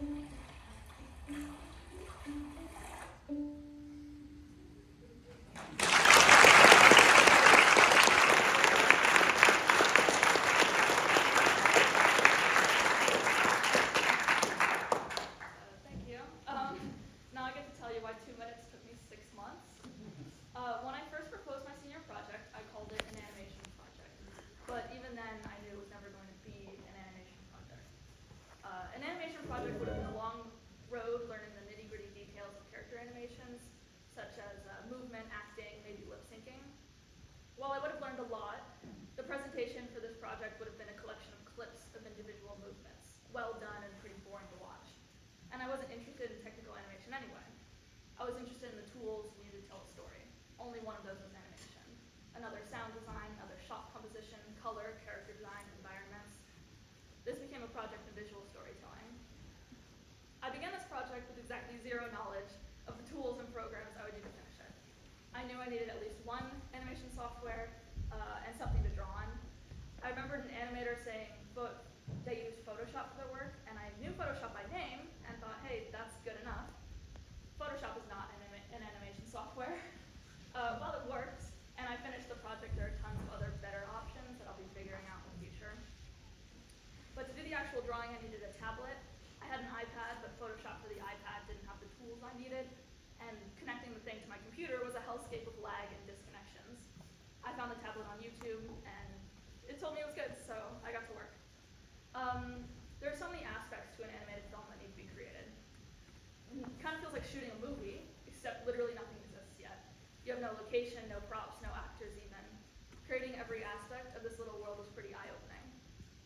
Thank you. Now I get to tell you why 2 minutes took me 6 months. When I first proposed my senior project, I called it an animation project. But even then, I knew it was never going to be an animation project. An animation project would have been a long road learning the nitty-gritty details of character animations, such as movement, acting, maybe lip syncing. While I would have learned a lot, the presentation for this project would have been a collection of clips of individual movements, well done and pretty boring to watch. And I wasn't interested in technical animation anyway. I was interested in the tools needed to tell a story. Only one of those was animation. Another sound design, another shot composition, color, character design, environments. This became a project in visual storytelling. I began this project with exactly zero knowledge of the tools and programs I would need to finish it. I knew I needed at least one animation software and something to draw on. I remembered an animator saying they used Photoshop for their work, and I knew Photoshop by name and thought, hey, that's good enough. Photoshop is not an animation software. Well, it worked, and I finished the project. There are tons of other better options that I'll be figuring out in the future. But to do the actual drawing, I needed a tablet. I had an iPad, but Photoshop for the iPad didn't have the tools I needed, and connecting the thing to my computer was a hellscape of lag and disconnections. I found the tablet on YouTube, and it told me it was good, so I got to work. There are so many aspects to an animated film that need to be created. It kind of feels like shooting a movie, except literally nothing exists yet. You have no location, no props, no actors even. Creating every aspect of this little world was pretty eye-opening.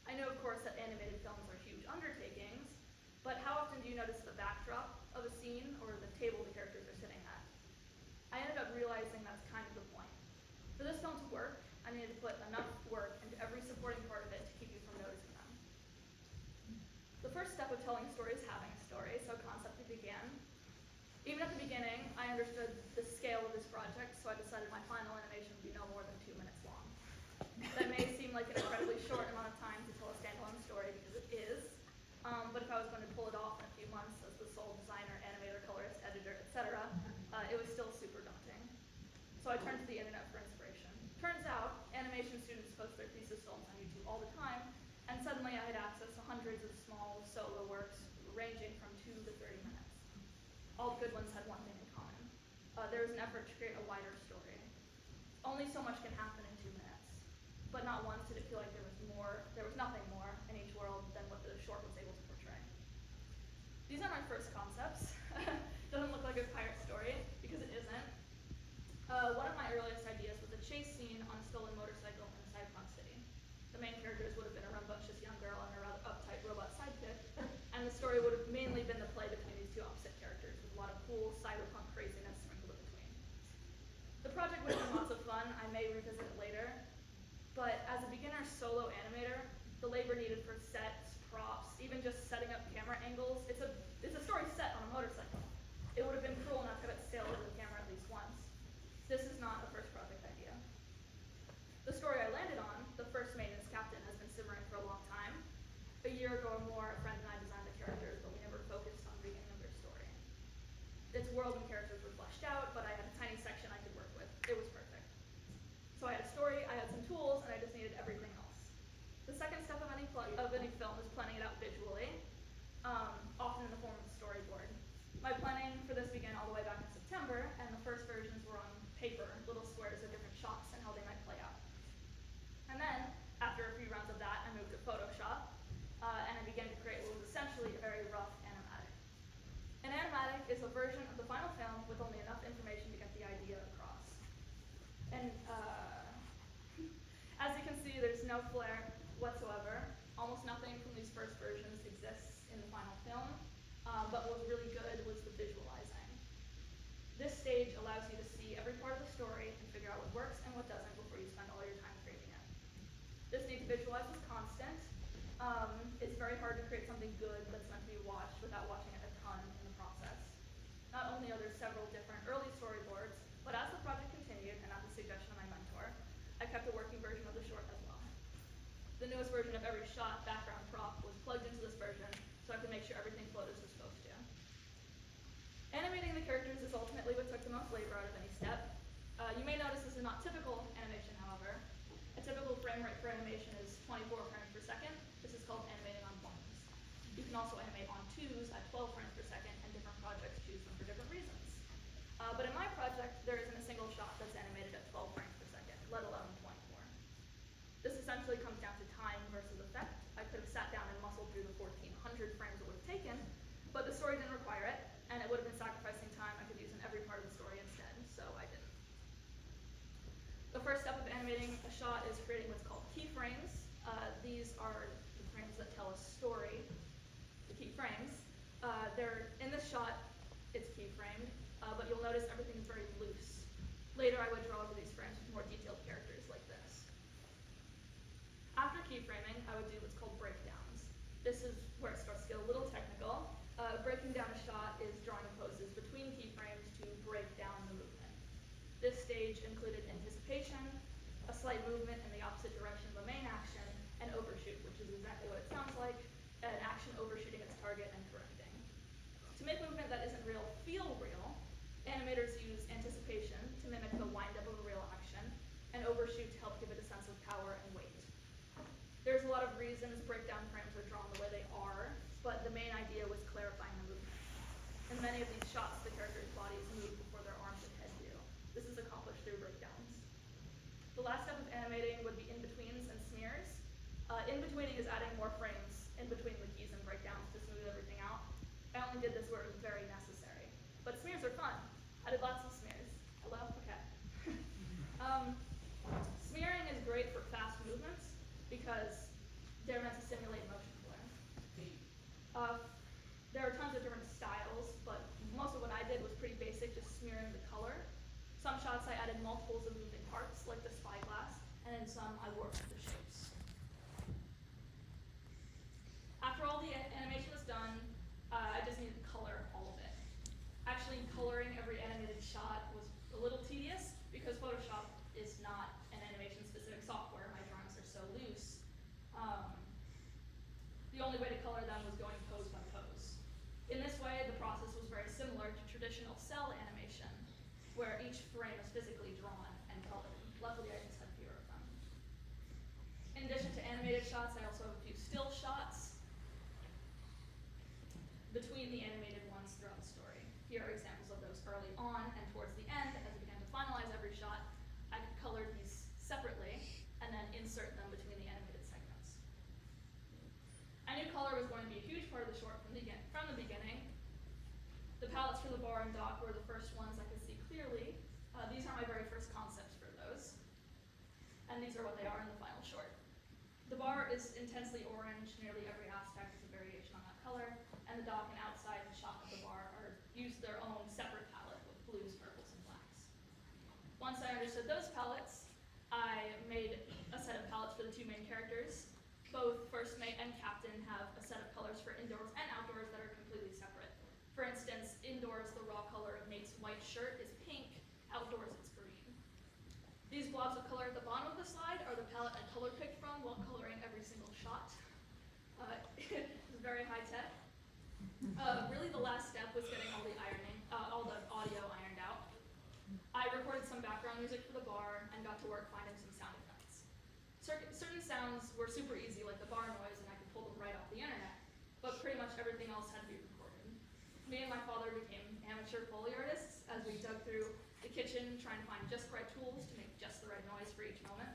I know, of course, that animated films are huge undertakings, but how often do you notice the backdrop of a scene or the table the characters are sitting at? I ended up realizing that's kind of the point. For this film to work, I needed to put enough work into every supporting part of it to keep you from noticing them. The first step of telling a story is having a story, so concepting began. Even at the beginning, I understood the scale of this project, so I decided my final animation would be no more than 2 minutes long. That may seem like an incredibly short amount of time to tell a standalone story, because it is, but if I was going to pull it off in a few months as the sole designer, animator, colorist, editor, etc., it was still super daunting. So I turned to the internet for inspiration. Turns out, animation students post their thesis films on YouTube all the time, and suddenly I had access to hundreds of small solo works ranging from 2 to 30 minutes. All the good ones had one thing in common. There was an effort to create a wider story. Only so much can happen in 2 minutes, but not once did it feel like there was nothing more in each world than what the short was able to portray. These are my first concepts. Doesn't look like a pirate story, because it isn't. One of my earliest ideas was a chase scene on a stolen motorcycle in a cyberpunk city. The main characters would have been a rambunctious young girl and her rather uptight robot sidekick, and the story would have mainly been the play between these two opposite characters, with a lot of cool cyberpunk craziness sprinkled in between. The project would have been lots of fun. I may revisit it later, but as a beginner solo animator, the labor needed for sets, props, even just setting up camera angles, it's a story set on a motorcycle. It would have been cruel not to have it sailed over the camera at least once. This is not a first project idea. The story I landed on, the first maintenance captain, has been simmering for a long time. A year ago or more, a friend and I designed the characters, but we never focused on the beginning of their story. Its world and characters were fleshed out, but I had a tiny section I could work with. It was perfect. So I had a story, I had some tools, and I just needed everything else. The second step of any film is planning it out visually, often in the form of a storyboard. My planning for this began all the way back in September, and the first versions were on paper, little squares of different shots and how they might play out. And then, after a few rounds of that, I moved to Photoshop, and I began to create what was essentially a very rough animatic. An animatic is a version of the final film with only enough information to get the idea across. And as you can see, there's no flair whatsoever. Almost nothing from these first versions exists in the final film, but what was really good was the visualizing. This stage allows you to see every part of the story and figure out what works and what doesn't before you spend all your time creating it. This need to visualize is constant. It's very hard to create something good that's meant to be watched without watching it a ton in the process. Not only are there several different early storyboards, but as the project continued, and at the suggestion of my mentor, I kept a working version of the short as well. The newest version of every shot, background, prop was plugged into this version, so I could make sure everything flowed as it was supposed to. Animating the characters is ultimately what took the most labor out of any step. You may notice this is not typical animation, however. A typical frame rate for animation is 24 frames per second. This is called animating on ones. You can also animate on twos at 12 frames per second, and different projects choose them for different reasons. But in my project, there isn't a single shot that's animated at 12 frames per second, let alone 24. This essentially comes down to time versus effect. I could have sat down and muscled through the 1,400 frames it would have taken, but the story didn't require it, and it would have been sacrificing time I could use in every part of the story instead, so I didn't. The first step of animating a shot is creating what's called keyframes. These are the frames that tell a story, the keyframes. They're in this shot, it's keyframed, but you'll notice everything's very loose. Later I would draw over these frames with more detailed characters like this. After keyframing, I would do what's called breakdowns. This is where it starts to get a little technical. Breaking down a shot is drawing poses between keyframes to break down the movement. This stage included anticipation, a slight movement in the opposite direction of the main action, and overshoot, which is exactly what it sounds like, an action overshooting its target and correcting. To make movement that isn't real feel real, animators use anticipation to mimic the wind-up of a real action, and overshoot to help give it a sense of power and weight. There's a lot of reasons breakdown frames are drawn the way they are, but the main idea was clarifying the movement. In many of these shots, the characters' bodies move before their arms and head do. This is accomplished through breakdowns. The last step of animating would be in-betweens and smears. In-betweening is adding more frames in between the keys and breakdowns to smooth everything out. I only did this where it was very necessary. But smears are fun. I did lots of smears. Hello? Okay. Smearing is great for fast movements because they're meant to simulate motion blur. There are tons of different styles, but most of what I did was pretty basic, just smearing the color. Some shots I added multiples of moving parts, like the spyglass, and in some I warped the shapes. After all the animation was done, I just needed to color all of it. Actually, coloring every animated shot was a little tedious because Photoshop is not an animation-specific software. My drawings are so loose. The only way to color them was going pose by pose. In this way, the process was very similar to traditional cell animation, where each frame is physically drawn and colored. Luckily, I just had fewer of them. In addition to animated shots, I also have a few still shots between the animated ones throughout the story. Here are examples of those early on, and towards the end, as I began to finalize every shot, I could color these separately and then insert them between the animated segments. I knew color was going to be a huge part of the short from the beginning. The palettes for the bar and dock were the first ones I could see clearly. These are my very first concepts for those, and these are what they are in the final short. The bar is intensely orange. Nearly every aspect is a variation on that color, and the dock and outside shot of the bar use their own separate palette with blues, purples, and blacks. Once I understood those palettes, I made a set of palettes for the two main characters. Both First Mate and Captain have a set of colors for indoors and outdoors that are completely separate. For instance, indoors, the raw color of Mate's white shirt is pink, outdoors it's green. These blobs of color at the bottom of the slide are the palette I color picked from while coloring every single shot. It's very high tech. Really the last step was getting all the audio ironed out. I recorded some background music for the bar and got to work finding some sound effects. Certain sounds were super easy, like the bar noise, and I could pull them right off the internet, but pretty much everything else had to be recorded. Me and my father became amateur Foley artists as we dug through the kitchen trying to find just the right tools to make just the right noise for each moment.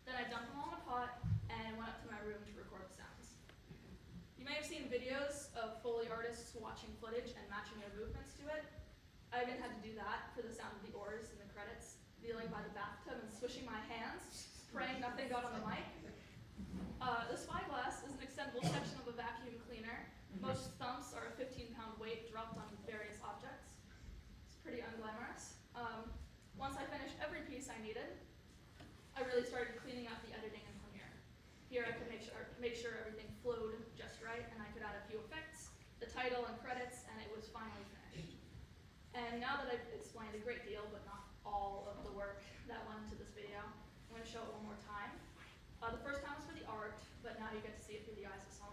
Then I dumped them all in a pot and went up to my room to record the sounds. You may have seen videos of Foley artists watching footage and matching their movements to it. I even had to do that for the sound of the oars in the credits, kneeling by the bathtub and swishing my hands, praying nothing got on the mic. The spyglass is an extendable section of a vacuum cleaner. Most thumps are a 15-pound weight dropped on various objects. It's pretty unglamorous. Once I finished every piece I needed, I really started cleaning out the editing in Premiere. Here I could make sure everything flowed just right, and I could add a few effects, the title and credits, and it was finally finished. And now that I've explained a great deal, but not all of the work that went into this video, I'm going to show it one more time. The first time was for the art, but now you get to see it through the eyes of someone